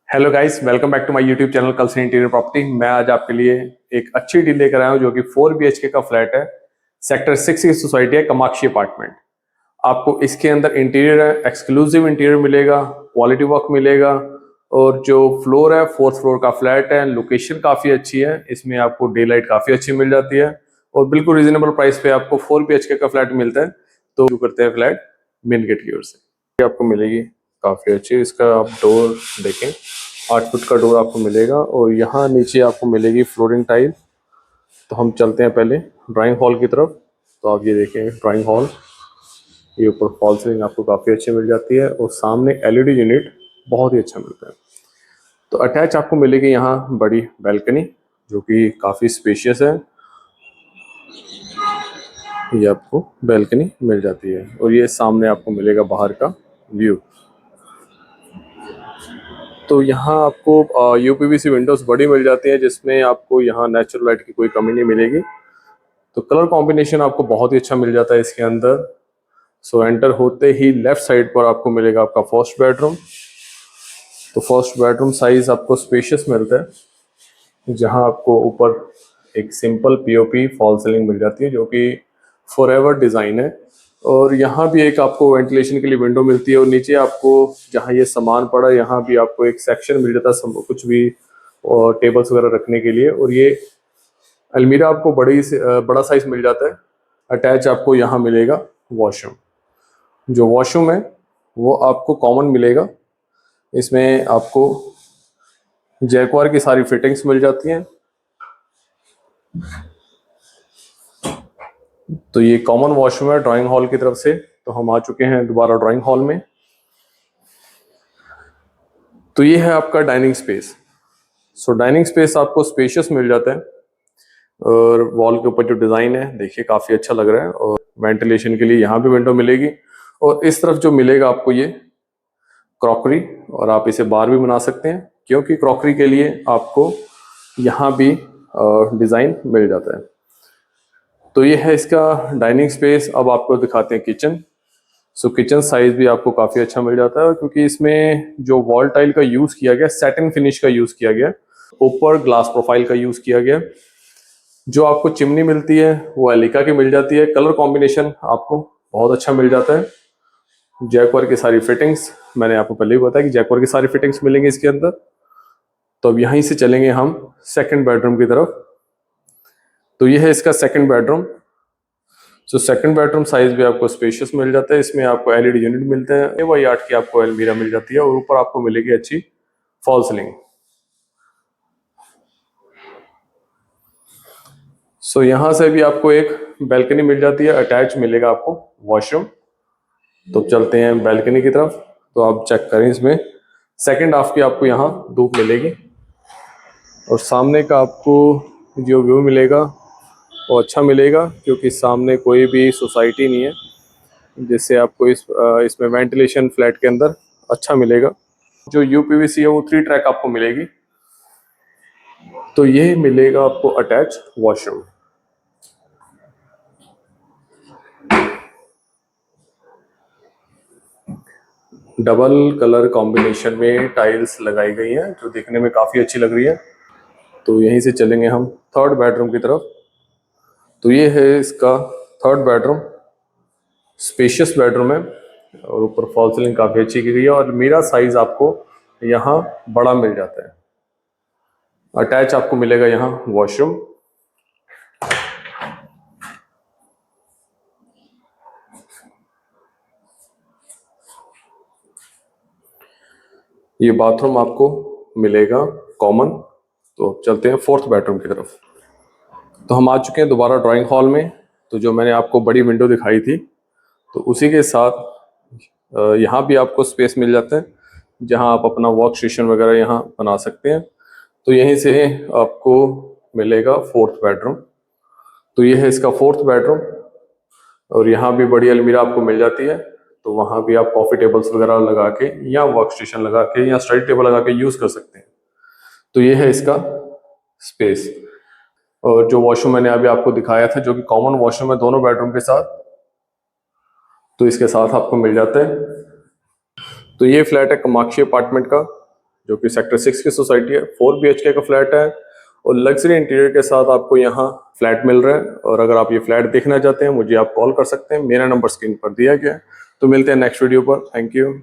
Hello guys, welcome back to my YouTube channel culture interior property. मैं आज आपके लिए एक अच्छी डील लेकर आया हूं जो कि 4 BHK का फ्लैट है। सेक्टर 6 की सोसाइटी है, कामाक्षी अपार्टमेंट। आपको इसके अंदर इंटीरियर है, एक्सक्लूसिव इंटीरियर मिलेगा, क्वालिटी वर्क मिलेगा और जो फ्लोर है 4th फ्लोर का फ्लैट है। लोकेशन काफी अच्छी है, इसमें आपको डे लाइट काफी अच्छी मिल जाती है और बिल्कुल रीजनेबल प्राइस पे आपको 4 BHK का फ्लैट मिलता है। तो शुरू करते हैं फ्लैट मेन गेट की ओर से। आपको मिलेगी काफी अच्छी, इसका आप डोर देखें, 8 फुट का डोर आपको मिलेगा और यहाँ नीचे आपको मिलेगी फ्लोरिंग टाइल। तो हम चलते हैं पहले ड्राइंग हॉल की तरफ। तो आप ये देखें ड्राइंग हॉल, ये ऊपर फॉल सीलिंग आपको काफ़ी अच्छी मिल जाती है और सामने LED यूनिट बहुत ही अच्छा मिलता है। तो अटैच आपको मिलेगी यहाँ बड़ी बैल्कनी जो कि काफ़ी स्पेशियस है। ये आपको बैल्कनी मिल जाती है और ये सामने आपको मिलेगा बाहर का व्यू। तो यहाँ आपको UPVC विंडोज बड़ी मिल जाती हैं जिसमें आपको यहाँ नेचुरल लाइट की कोई कमी नहीं मिलेगी। तो कलर कॉम्बिनेशन आपको बहुत ही अच्छा मिल जाता है इसके अंदर। सो एंटर होते ही लेफ्ट साइड पर आपको मिलेगा आपका फर्स्ट बेडरूम। तो फर्स्ट बेडरूम साइज आपको स्पेशियस मिलता है, जहाँ आपको ऊपर एक सिंपल POP फॉल सीलिंग मिल जाती है जो कि फॉरएवर डिज़ाइन है और यहाँ भी एक आपको वेंटिलेशन के लिए विंडो मिलती है और नीचे आपको जहाँ ये सामान पड़ा है यहाँ भी आपको एक सेक्शन मिल जाता है कुछ भी और टेबल्स वगैरह रखने के लिए। और ये अलमीरा आपको बड़ा साइज मिल जाता है। अटैच आपको यहाँ मिलेगा वॉशरूम। जो वॉशरूम है वो आपको कॉमन मिलेगा, इसमें आपको जैक्वार की सारी फिटिंग्स मिल जाती हैं। तो ये कॉमन वॉशरूम है ड्राइंग हॉल की तरफ से। तो हम आ चुके हैं दोबारा ड्राइंग हॉल में। तो ये है आपका डाइनिंग स्पेस। सो डाइनिंग स्पेस आपको स्पेशियस मिल जाता है और वॉल के ऊपर जो डिज़ाइन है देखिए काफ़ी अच्छा लग रहा है और वेंटिलेशन के लिए यहाँ भी विंडो मिलेगी। और इस तरफ जो मिलेगा आपको ये क्रॉकरी, और आप इसे बार भी बना सकते हैं क्योंकि क्रॉकरी के लिए आपको यहाँ भी डिज़ाइन मिल जाता है। तो ये है इसका डाइनिंग स्पेस। अब आपको दिखाते हैं किचन। सो किचन साइज भी आपको काफ़ी अच्छा मिल जाता है क्योंकि इसमें जो वॉल टाइल का यूज़ किया गया, सैटिन फिनिश का यूज़ किया गया, ऊपर ग्लास प्रोफाइल का यूज़ किया गया। जो आपको चिमनी मिलती है वो एलिका की मिल जाती है। कलर कॉम्बिनेशन आपको बहुत अच्छा मिल जाता है। जैक्वार की सारी फिटिंग्स, मैंने आपको पहले ही बताया कि जैक्वार की सारी फिटिंग्स मिलेंगी इसके अंदर। तो अब यहीं से चलेंगे हम सेकंड बेडरूम की तरफ। तो ये है इसका second bedroom. So second bedroom size भी आपको स्पेशियस मिल जाता है। इसमें आपको LED यूनिट मिलते हैं, वही 8 की आपको अलमीरा मिल जाती है और ऊपर आपको मिलेगी अच्छी फॉल सीलिंग। सो यहाँ से भी आपको एक बैल्कनी मिल जाती है, अटैच मिलेगा आपको वॉशरूम। तो चलते हैं बैल्कनी की तरफ। तो आप चेक करें, इसमें सेकंड हाफ की आपको यहाँ धूप मिलेगी और सामने का आपको जो व्यू मिलेगा वो अच्छा मिलेगा क्योंकि सामने कोई भी सोसाइटी नहीं है, जिससे आपको इसमें वेंटिलेशन फ्लैट के अंदर अच्छा मिलेगा। जो UPVC है वो 3 ट्रैक आपको मिलेगी। तो ये मिलेगा आपको attach washroom. Double colour combination में टाइल्स लगाई गई हैं जो देखने में काफ़ी अच्छी लग रही है। तो यहीं से चलेंगे हम थर्ड बेडरूम की तरफ। तो ये है इसका थर्ड बेडरूम। स्पेशियस बेडरूम है और ऊपर फॉल सीलिंग काफ़ी अच्छी की गई है और मेरा साइज आपको यहाँ बड़ा मिल जाता है। अटैच आपको मिलेगा यहाँ वॉशरूम। ये बाथरूम आपको मिलेगा कॉमन। तो चलते हैं फोर्थ बेडरूम की तरफ। तो हम आ चुके हैं दोबारा ड्राइंग हॉल में। तो जो मैंने आपको बड़ी विंडो दिखाई थी तो उसी के साथ यहाँ भी आपको स्पेस मिल जाता है जहाँ आप अपना वर्क स्टेशन वगैरह यहाँ बना सकते हैं। तो यहीं से आपको मिलेगा फोर्थ बेडरूम। तो ये है इसका फोर्थ बेडरूम और यहाँ भी बड़ी अलमीरा आपको मिल जाती है। तो वहाँ भी आप कॉफ़ी टेबल्स वगैरह लगा के या वर्क स्टेशन लगा के या स्टडी टेबल लगा के यूज़ कर सकते हैं। तो ये है इसका स्पेस। और जो वॉशरूम मैंने अभी आपको दिखाया था जो कि कॉमन वॉशरूम है दोनों बेडरूम के साथ, तो इसके साथ आपको मिल जाता है। तो ये फ्लैट है कामाक्षी अपार्टमेंट का जो कि सेक्टर 6 की सोसाइटी है। 4 BHK का फ्लैट है और लग्जरी इंटीरियर के साथ आपको यहाँ फ्लैट मिल रहा है। और अगर आप ये फ्लैट देखना चाहते हैं मुझे आप कॉल कर सकते हैं, मेरा नंबर स्क्रीन पर दिया गया है। तो मिलते हैं नेक्स्ट वीडियो पर। Thank you.